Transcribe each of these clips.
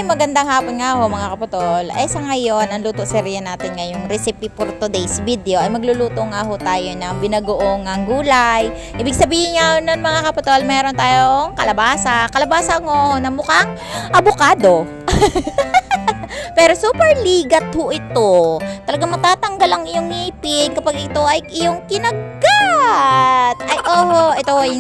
Magandang hapon nga ho mga kaputol. Ay sa ngayon, ang luto serya natin ngayong recipe for today's video ay magluluto nga ho tayo ng binagoong ang gulay. Ibig sabihin nga nun mga kaputol, meron tayong kalabasa. Kalabasa ngo na mukhang abukado. Pero super ligat ho ito. Talagang matatanggal ang iyong ngipin kapag ito ay iyong kinagat. Ay ito ay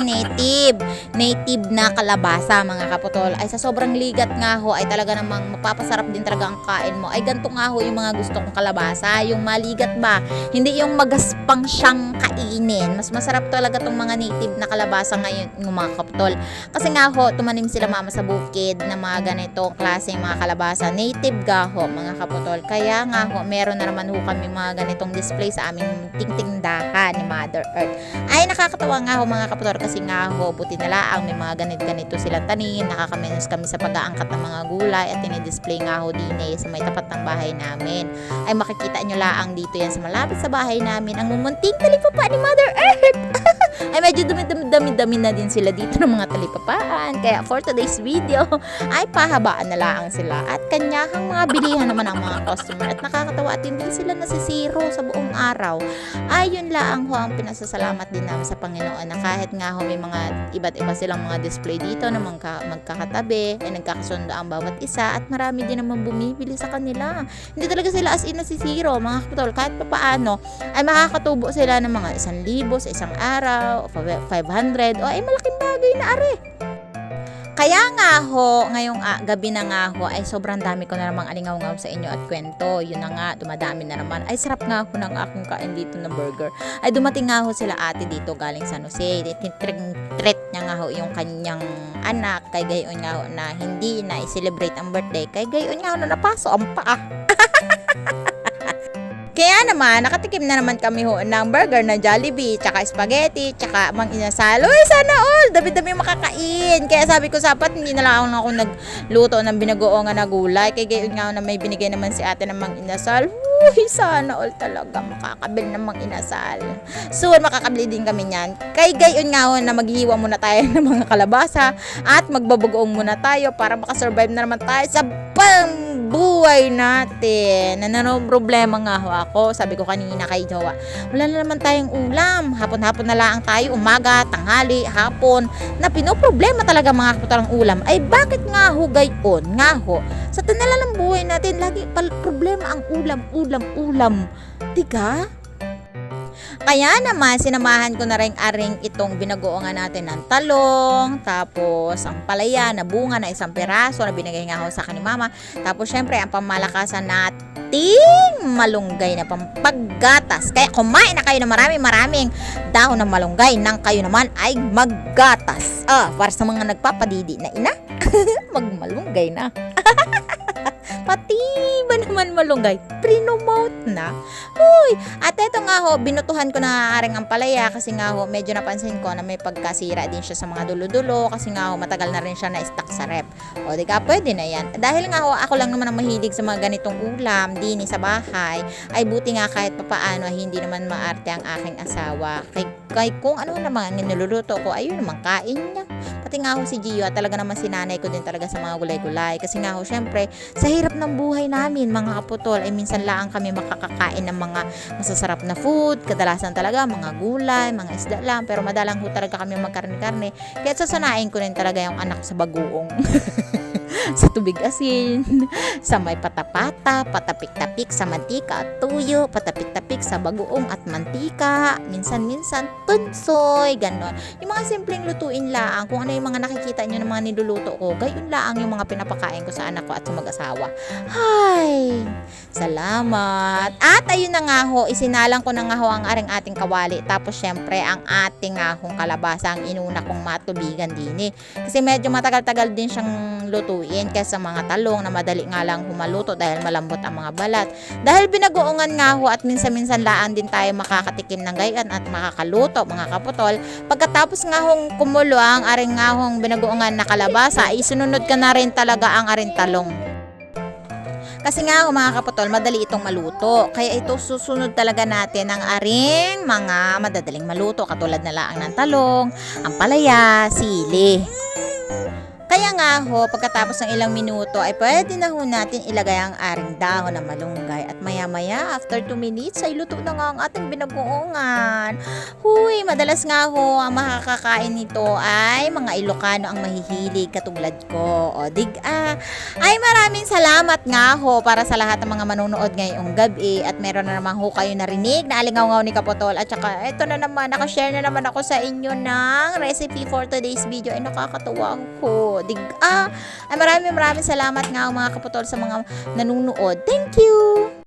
native na kalabasa mga kaputol. Ay sa sobrang ligat nga ho ay talaga namang mapapasarap din talaga ang kain mo. Ay ganito nga ho yung mga gusto kong kalabasa, yung maligat ba, hindi yung magaspang siyang kainin. Mas masarap talaga tong mga native na kalabasa ngayon ng mga kaputol. Kasi nga ho, tumanim sila mama sa bukid na mga ganitong klaseng mga kalabasa. Native ga ho mga kaputol. Kaya nga ho, meron na naman ho kami mga ganitong display sa aming tingtingdahan ni Mother Earth. Ay nakakatawa nga ho mga kaputol kasi nga ho, buti na laang may mga ganito silang tanim. Nakakamenos kami sa pag-aangkat ng mga gulay at tinidisplay nga ho din sa may tapat ng bahay namin. Ay makikita nyo laang dito yan sa malapit sa bahay namin ang mumunting talipapa ni Mother Earth. Ay medyo dami na din sila dito ng mga talipapaan. Kaya for today's video ay pahabaan na laang sila at kanyahang mga bilihan naman ang mga customer at nakakatawa at hindi sila nasisiro sa buong araw. Ay yun laang ho ang pinasasalamat din namin sa Panginoon na kahit nga ho may mga iba't iba silang mga display dito na magkakatabi ay nagkakasundo ang bawat isa at marami din naman bumibili sa kanila. Hindi talaga sila as in nasisiro mga kapatol. Kahit papaano ay makakatubo sila ng mga 1,000 sa isang araw, 500 o ay malaking bagay na are. Kaya nga ho, ngayong gabi na nga ho, ay sobrang dami ko na namang alingaw-ngaw sa inyo at kwento. Yun na nga, dumadami na naman. Ay sarap nga ho ng aking kain dito na burger. Ay dumating nga ho sila ate dito galing San Jose. Treat niya nga ho yung kanyang anak. Kay gayon nga ho na hindi na i-celebrate ang birthday. Kay gayon nga ho na napaso ang paa. Kaya naman, nakatikim na naman kami ho ng burger na Jollibee, tsaka spaghetti, tsaka mang inasal. Uy, sana all! Dami-dami makakain. Kaya sabi ko, sapat hindi na lang ako nagluto ng binagoongan na gulay. Kaya gayon nga na may binigay naman si ate ng mang inasal. Uy, sana all talaga makakabili ng mang inasal. Soon, makakabili din kami niyan. Kaya gayon nga ho na maghihiwa muna tayo ng mga kalabasa at magbabagoong muna tayo para makasurvive na naman tayo sa buhay natin. Problema nga ho ako. Sabi ko kanina kay Jowa, wala na naman tayong ulam. Hapon-hapon na lang tayo, umaga, tanghali, hapon. Na pinoproblema talaga mga kaputalang ulam. Ay bakit nga ho gayon? Nga ho, sa tanala ng buhay natin, lagi problema ang ulam. Diga? Kaya naman, sinamahan ko na rin aring itong binagoongan natin ng talong, tapos ang palaya na bunga na 1 peraso na binigay nga ako sa akin ni mama. Tapos syempre, ang pamalakasan nating malunggay na pampaggatas. Kaya kumain na kayo na maraming dahon ng malunggay nang kayo naman ay maggatas. Para sa mga nagpapadidi na ina, magmalunggay na. Pati ba naman malunggay? Prinomote na. Uy! At eto nga ho, binutuhan ko na aring ang palaya kasi nga ho, medyo napansin ko na may pagkasira din siya sa mga dulo-dulo kasi nga ho, matagal na rin siya na-stock sa rep. O di ka, pwede na yan. Dahil nga ho, ako lang naman ang mahilig sa mga ganitong ulam, dini sa bahay, ay buti nga kahit papaano, hindi naman maarte ang aking asawa. Kay kung ano naman niluluto ko, ayun naman kain niya. Pati nga ho si Gio, at talaga naman sinanay ko din talaga sa mga gulay-gulay. Kasi nga ho, syempre, sa hirap ng buhay namin, mga kaputol, ay minsan lang kami makakakain ng mga masasarap na food. Kadalasan talaga, mga gulay, mga isda lang. Pero madalang ho talaga kami magkarne-karne. Kaya sasanain ko rin talaga yung anak sa bagoong. Sa tubig asin, sa may patapata, patapik-tapik sa mantika at tuyo, patapik-tapik sa bagoong at mantika, minsan-minsan tunsoy, ganon. Yung mga simpleng lutuin laang, kung ano yung mga nakikita nyo ng mga niluluto ko, gayon laang yung mga pinapakain ko sa anak ko at sa mag-asawa. Hay! Salamat! At ayun na nga ho, isinalang ko na nga ho ang ating kawali. Tapos syempre, ang ating nga hong kalabasa, ang inuna kong matubigan din eh. Kasi medyo matagal-tagal din siyang lutuin kaysa mga talong na madali nga lang humaluto dahil malambot ang mga balat. Dahil binagoongan nga ho at minsan-minsan laan din tayo makakatikim ng gayon at makakaluto mga kaputol. Pagkatapos nga hong kumulo ang aring nga hong binagoongan na kalabasa, isunod ka na rin talaga ang aring talong. Kasi nga mga kaputol, madali itong maluto. Kaya ito susunod talaga natin ang aring mga madadaling maluto katulad na laang ng talong, ang palaya, sili. Kaya nga ho, pagkatapos ng ilang minuto ay pwede na ho natin ilagay ang aring dahon ng malunggay at maya-maya after 2 minutes ay luto na nga ang ating binagoongan. Huy, madalas nga ho ang makakakain nito ay mga Ilocano ang mahihilig katulad ko. O ay maraming salamat nga ho para sa lahat ng mga manonood ngayong gabi at meron na naman ho kayo narinig na alingaw-ngaw ni Kaputol at saka eto na naman, nakashare na naman ako sa inyo ng recipe for today's video ay nakakatuwa ko. Ay maraming salamat nga mga Kaputol sa mga nanonood. Thank you!